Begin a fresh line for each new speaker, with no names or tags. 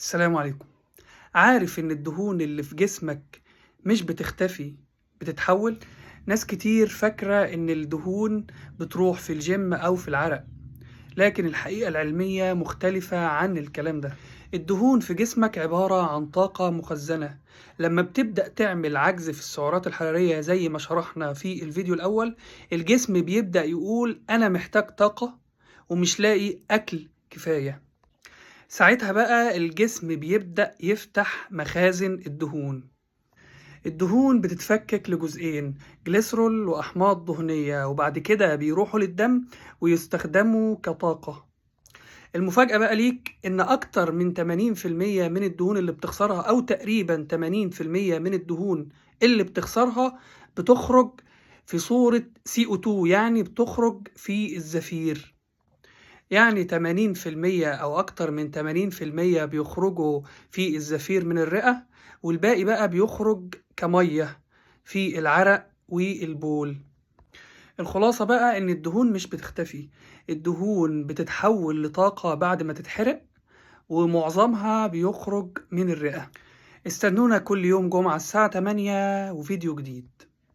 السلام عليكم. عارف إن الدهون اللي في جسمك مش بتختفي، بتتحول؟ ناس كتير فاكرة إن الدهون بتروح في الجيم أو في العرق، لكن الحقيقة العلمية مختلفة عن الكلام ده. الدهون في جسمك عبارة عن طاقة مخزنة. لما بتبدأ تعمل عجز في السعرات الحرارية زي ما شرحنا في الفيديو الأول، الجسم بيبدأ يقول أنا محتاج طاقة ومش لاقي أكل كفاية. ساعتها بقى الجسم بيبدأ يفتح مخازن الدهون. الدهون بتتفكك لجزئين، جليسرول وأحماض دهنية، وبعد كده بيروحوا للدم ويستخدموا كطاقة. المفاجأة بقى ليك إن أكتر من 80% من الدهون اللي بتخسرها، أو تقريبا 80% من الدهون اللي بتخسرها بتخرج في صورة CO2، يعني بتخرج في الزفير. يعني 80% أو أكتر من 80% بيخرجوا في الزفير من الرئة، والباقي بقى بيخرج كمية في العرق والبول. الخلاصة بقى إن الدهون مش بتختفي، الدهون بتتحول لطاقة بعد ما تتحرق، ومعظمها بيخرج من الرئة. استنونا كل يوم جمعة الساعة 8 وفيديو جديد.